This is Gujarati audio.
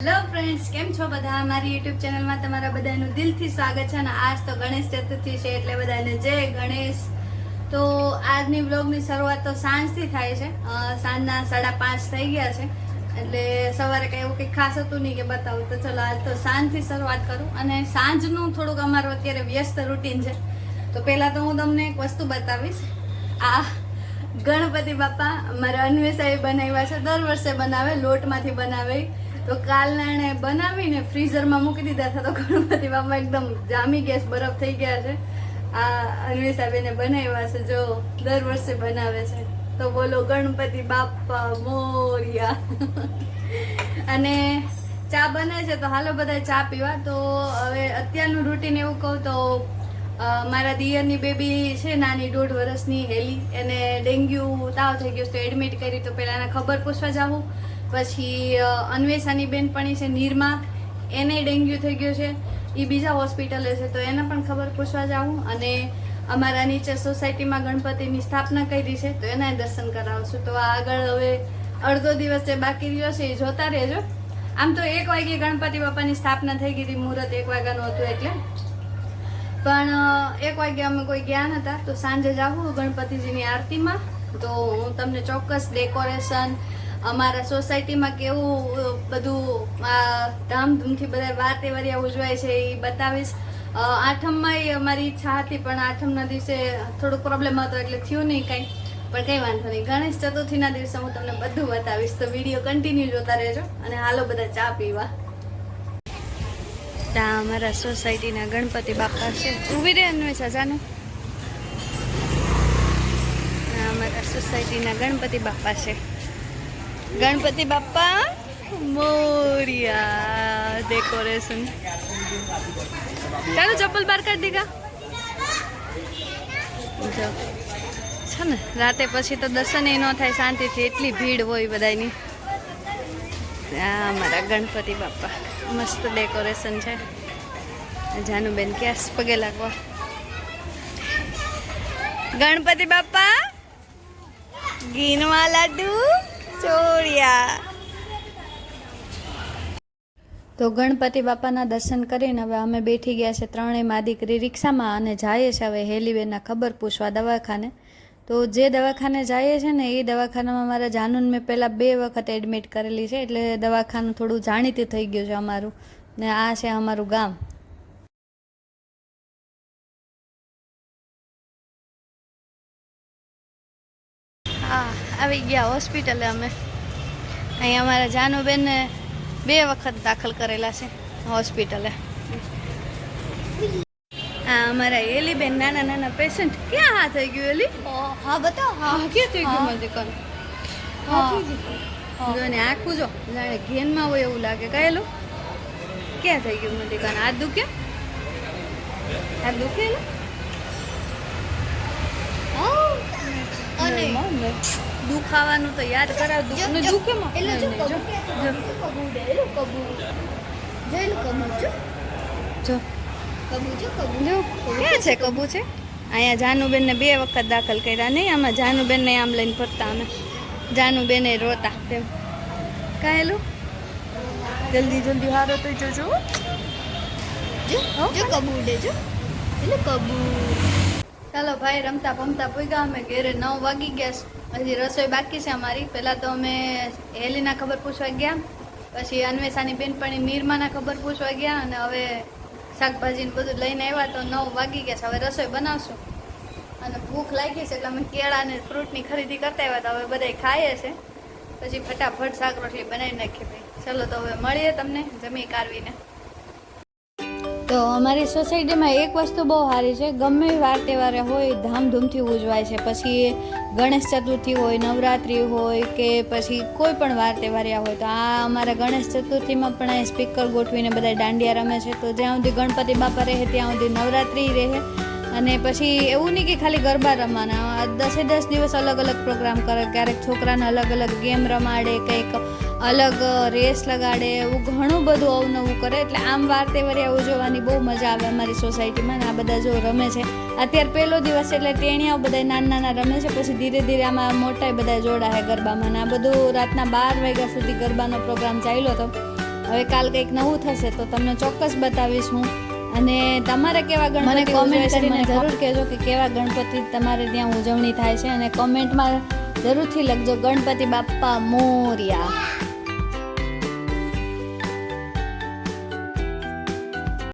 હેલો ફ્રેન્ડ્સ, કેમ છો બધા? મારી યુટ્યુબ ચેનલમાં તમારા બધાનું દિલથી સ્વાગત છે. અને આજ તો ગણેશ ચતુર્થી છે એટલે બધાને જય ગણેશ. તો આજની વ્લોગની શરૂઆત તો સાંજથી થાય છે. સાંજના 5:30 થઈ ગયા છે એટલે સવારે કંઈ એવું કંઈ ખાસ હતું નહીં કે બતાવું. તો ચલો આજ તો સાંજથી શરૂઆત કરું. અને સાંજનું થોડુંક અમારું અત્યારે વ્યસ્ત રૂટીન છે. તો પહેલાં તો હું તમને એક વસ્તુ બતાવીશ. આ ગણપતિ બાપા મારા અન્વેષાએ બનાવ્યા છે. દર વર્ષે બનાવે, લોટમાંથી બનાવે. તો કાલના એણે બનાવીને ફ્રીઝરમાં મૂકી દીધા હતા. તો ગણપતિ બાપા એકદમ જામી ગયા, બરફ થઈ ગયા છે. આ અન્વેષાબેને બનાવ્યા છે, જો દર વર્ષે બનાવે છે. તો બોલો ગણપતિ બાપા મોરિયા. અને ચા બને છે તો હાલો બધા ચા પીવા. તો હવે અત્યારનું રૂટીન એવું કહું તો મારા દિયરની બેબી છે નાની, 1.5 વર્ષની હેલી, એને ડેન્ગ્યુ તાવ થઈ ગયો તો એડમિટ કરી. તો પહેલાં એને ખબર પૂછવા જાવું. પછી અન્વેષાની બેનપણી છે નિરમા, એને ડેન્ગ્યુ થઈ ગયો છે, એ બીજા હોસ્પિટલે છે તો એને પણ ખબર પૂછવા જાવું. અને અમારા નીચે સોસાયટીમાં ગણપતિની સ્થાપના કરી છે તો એના દર્શન કરાવશું. તો આગળ હવે અડધો દિવસ જે બાકી રહ્યો છે એ જોતા રહેજો. આમ તો 1 વાગ્યે ગણપતિ બાપાની સ્થાપના થઈ ગઈ હતી, મુહૂર્ત 1 વાગ્યાનું હતું એટલે. પણ 1 વાગ્યે અમે કોઈ ગયા નહોતા. તો સાંજે જાવું ગણપતિજીની આરતીમાં. તો હું તમને ચોક્કસ ડેકોરેશન, અમારા સોસાયટીમાં કેવું બધું ધામધૂમથી બધા વાર તહેવારિયા ઉજવાય છે એ બતાવીશ. આઠમમાં અમારી ઈચ્છા હતી પણ આઠમના દિવસે થોડુંક પ્રોબ્લેમ હતો એટલે થયું નહીં કાંઈ. પણ કંઈ વાંધો નહીં, ગણેશ ચતુર્થીના દિવસે હું તમને બધું બતાવીશ. તો વિડીયો કન્ટિન્યુ જોતા રહેજો. અને હાલો બધા ચા પીવા. ત્યાં અમારા સોસાયટીના ગણપતિ બાપા છે. ઊભી રહે અન્વેષા, જાનું. અમારા સોસાયટીના ગણપતિ બાપા છે. ગણપતિ બાપા મોરિયા. ડેકોરેશન ચાલો, ચપ્પલ બહાર કાઢ દીધા. જો છે ને, રાતે પછી તો દર્શન ન થાય શાંતિથી, એટલી ભીડ હોય બધાની. અમારા ગણપતિ બાપા મસ્ત ડેકોરેશન છે. જાનુબેન ક્યાં પગે લાગવા. ગણપતિ બાપા ઘીનવા લાડુ ચોળિયા. તો ગણપતિ બાપાના દર્શન કરીને હવે અમે બેઠી ગયા છે ત્રણેય મા દીકરી રિક્ષામાં અને જઈએ છે હવે હેલીબેનના ખબર પૂછવા દવાખાને. તો જે દવાખાને જઈએ છે ને એ દવાખાનામાં મારા જાનુન મેં પહેલાં 2 વખત એડમિટ કરેલી છે એટલે દવાખાનું થોડું જાણીતું થઈ ગયું છે અમારું. ને આ છે અમારું ગામ. હા, આવી ગયા હોસ્પિટલે અમે. અહીં અમારા જાનુબેનને 2 વખત દાખલ કરેલા છે હોસ્પિટલે. હા, અમારા એલીબેન નાના નાના પેશન્ટ. ક્યાં હા થઈ ગયું એલી? હા બતાવો. હા ક્યાં થઈ ગયું મને કોણ? હા થઈ ગયું. જો ને આખું જો જાણે ઘેનમાં હોય એવું લાગે. કહેલું ક્યાં થઈ ગયું મને કોણ? હાથ દુખે? હાથ દુખેલું? અને દુખાવાનું તો યાદ કરાવ. દુખનું દુખે માં એટલે જો ક્યાં છે કબુ છે? અહીંયા જાનુબેનને 2 વખત દાખલ કર્યા. નહીં આમાં જાનુબેનને આમ લઈને ફરતા અમે. જાનુબેને રોતા તેમ. કાહેલું જલ્દી જલ્દી હારો તો જોજો. કબુ દેજો એટલે કબુ. ચાલો ભાઈ, રમતા પમતા પૂગ્યા અમે ઘેરે. 9 વાગી ગયા. હજી રસોઈ બાકી છે અમારી. પહેલાં તો અમે હેલીના ખબર પૂછવા ગયા, પછી અન્વેષાની બેનપણી નિરમાના ખબર પૂછવા ગયા, અને હવે શાકભાજીને બધું લઈને આવ્યા. તો 9 વાગી ગયા છે. હવે રસોઈ બનાવશું અને ભૂખ લાગી છે એટલે અમે કેળા અને ફ્રૂટની ખરીદી કરતા આવ્યા. તો હવે બધા ખાઈએ છે, પછી ફટાફટ શાક રોટલી બનાવી નાખીએ ભાઈ. ચલો તો હવે મળીએ તમને જમી કારવીને. તો અમારી સોસાયટીમાં એક વસ્તુ બહુ સારી છે. ગમે વાર તહેવારે હોય ધામધૂમથી ઉજવાય છે. પછી ગણેશ ચતુર્થી હોય, નવરાત્રિ હોય કે પછી કોઈ પણ વાર તહેવારિયા હોય. તો આ અમારા ગણેશ ચતુર્થીમાં પણ અહીં સ્પીકર ગોઠવીને બધા દાંડિયા રમે છે. તો જ્યાં સુધી ગણપતિ બાપા રહે ત્યાં સુધી નવરાત્રિ રહે. અને પછી એવું નહીં કે ખાલી ગરબા રમવાના, 10 દિવસ અલગ અલગ પ્રોગ્રામ કરે. ક્યારેક છોકરાને અલગ અલગ ગેમ રમાડે, કંઈક અલગ રેસ લગાડે, એવું ઘણું બધું અવનવું કરે. એટલે આમ વાર તહેવારિયા ઉજવવાની બહુ મજા આવે અમારી સોસાયટીમાં. આ બધા જો રમે છે. અત્યારે પહેલો દિવસ એટલે ટેણિયાઓ બધા નાના નાના રમે છે. પછી ધીરે ધીરે આમાં મોટા બધા જોડાય ગરબામાં. આ બધું રાતના 12 વાગ્યા સુધી ગરબાનો પ્રોગ્રામ ચાલ્યો હતો. હવે કાલ કંઈક નવું થશે તો તમને ચોક્કસ બતાવીશ હું. અને તમારે કેવા ગણપતિ કોમેન્ટ કરીને જરૂર કહેજો કે કેવા ગણપતિ તમારે ત્યાં ઉજવણી થાય છે, અને કોમેન્ટમાં જરૂરથી લખજો ગણપતિ બાપ્પા મોર્યા.